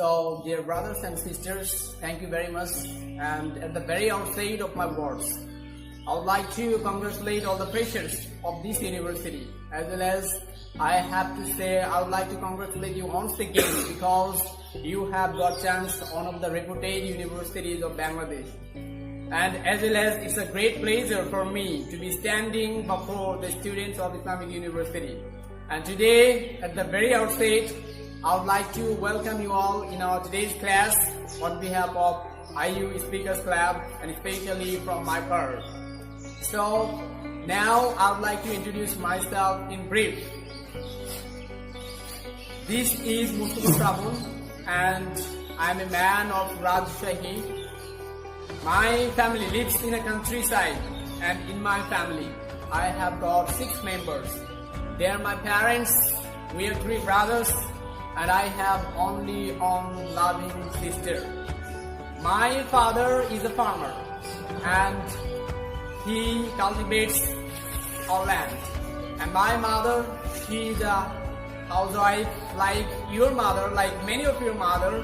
So, dear brothers and sisters, thank you very much. And at the very outset of my words, I would like to congratulate all the freshers of this university, as well as I have to say I would like to congratulate you once again because you have got chance to one of the reputed universities of Bangladesh. And as well as it's a great pleasure for me to be standing before the students of Islamic University. And today, at the very outset, I would like to welcome you all in our today's class on behalf of IU Speakers Club and especially from my part. So now I would like to introduce myself in brief. This is Mostofa Shrabon and I am a man of Rajshahi. My family lives in a countryside and in my family I have got 6 members. They are my parents, we are 3 brothers, and I have only one loving sister. My father is a farmer and he cultivates our land. And my mother, she is a housewife like your mother, like many of your mother.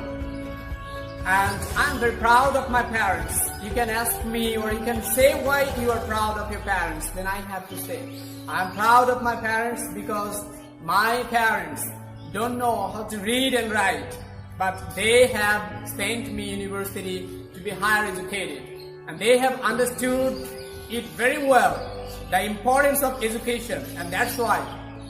And I'm very proud of my parents. You can ask me or you can say why you are proud of your parents. Then I have to say, I'm proud of my parents because my parents don't know how to read and write, but they have sent me university to be higher educated. And they have understood it very well, the importance of education. And that's why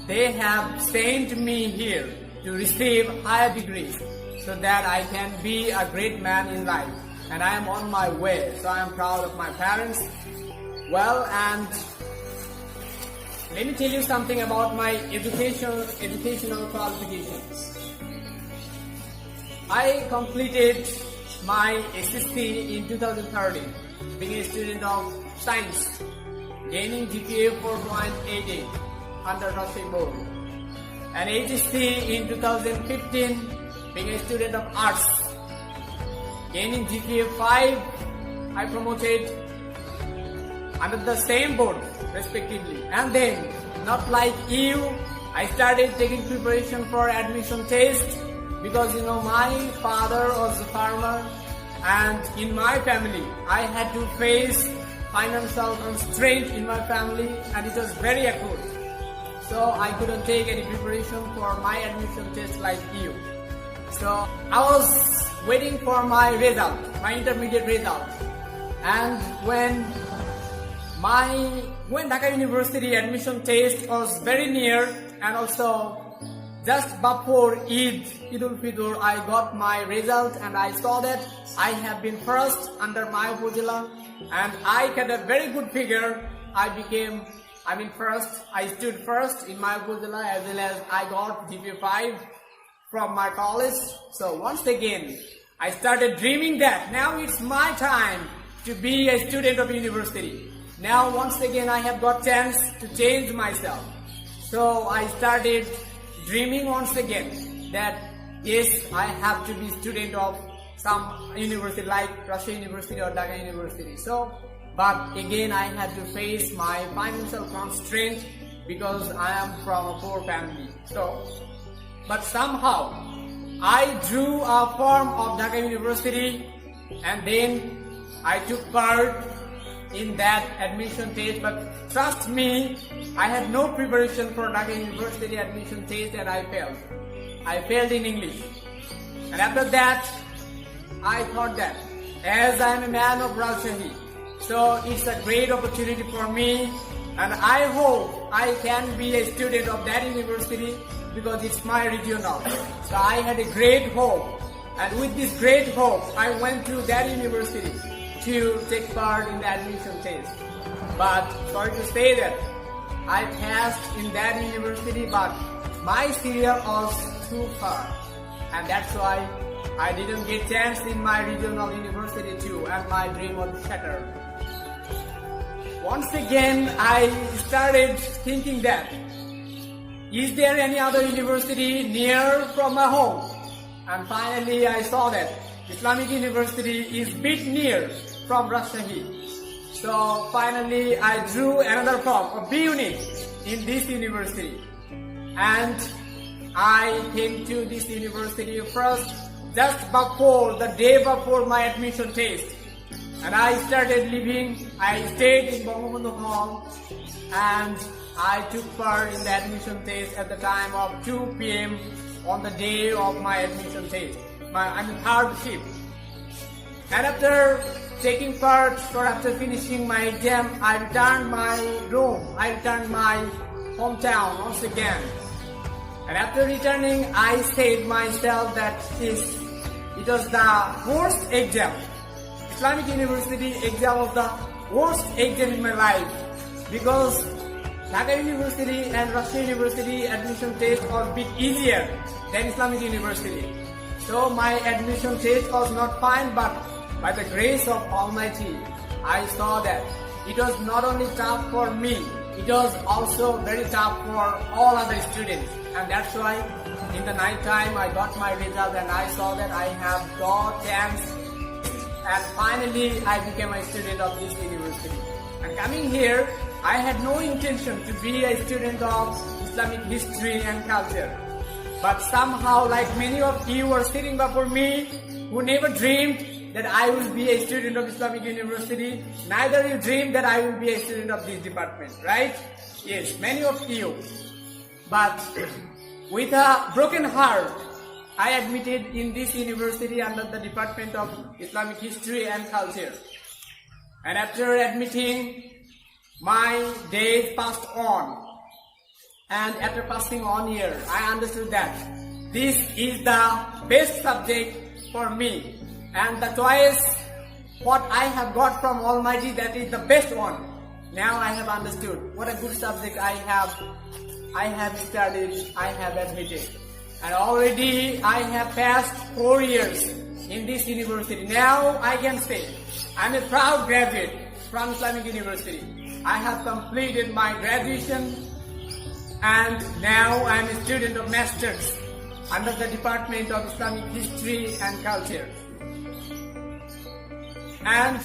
they have sent me here to receive higher degrees, so that I can be a great man in life. And I am on my way, so I am proud of my parents. Well, and let me tell you something about my educational qualifications. I completed my SSC in 2013, being a student of science, gaining GPA 4.88 under Rajshahi board. And HSC in 2015, being a student of arts, gaining GPA 5, I promoted under the same board respectively. And then, not like you, I started taking preparation for admission test because my father was a farmer and in my family I had to face financial constraint in my family and it was very acute. So I couldn't take any preparation for my admission test like you. So I was waiting for my result, my intermediate result. And when Dhaka University admission test was very near and also just before Eid al-Fitr, I got my result and I saw that I have been first under my upazila and I got a very good figure. I stood first in my upazila as well as I got GPA 5 from my college. So once again, I started dreaming that now it's my time to be a student of university. Now once again I have got chance to change myself. So I started dreaming once again that yes, I have to be student of some university like Rajshahi University or Dhaka University. But again I had to face my financial constraint because I am from a poor family. But somehow I drew a form of Dhaka University and then I took part in that admission test. But trust me, I had no preparation for Dhaka University admission test and I failed. I failed in English. And after that, I thought that as I am a man of Rajshahi, so it's a great opportunity for me and I hope I can be a student of that university because it's my regional. So I had a great hope, and with this great hope I went to that university to take part in the admission test. But sorry to say that I passed in that university, but my serial was too far and that's why I didn't get chance in my regional university too and my dream was shattered. Once again I started thinking that is there any other university near from my home? And finally I saw that Islamic University is a bit near from Rajshahi. So finally I drew another form, a B unit in this university. And I came to this university first just before, the day before my admission test. And I started living, I stayed in Bangabandhu Hall and I took part in the admission test at the time of 2 p.m. on the day of my admission test. I'm in third shift. And after taking part or after finishing my exam, I returned my room, I returned my hometown once again. And after returning, I said myself that it was the worst exam. Islamic University exam was the worst exam in my life because Dhaka University and Russia University admission test was a bit easier than Islamic University. So my admission test was not fine, but by the grace of Almighty, I saw that it was not only tough for me, it was also very tough for all other students. And that's why in the night time I got my result and I saw that I have got chance. And finally, I became a student of this university. And coming here, I had no intention to be a student of Islamic history and culture. But somehow, like many of you are sitting before me, who never dreamed that I will be a student of Islamic University, neither you dreamed that I will be a student of this department, right? Yes, many of you. But with a broken heart, I admitted in this university under the Department of Islamic History and Culture. And after admitting, my days passed on. And after passing on here, I understood that this is the best subject for me. And the choice, what I have got from Almighty, that is the best one. Now I have understood what a good subject I have studied, I have admitted. And already I have passed 4 years in this university. Now I can say I'm a proud graduate from Islamic University. I have completed my graduation and now I am a student of Masters under the Department of Islamic History and Culture. And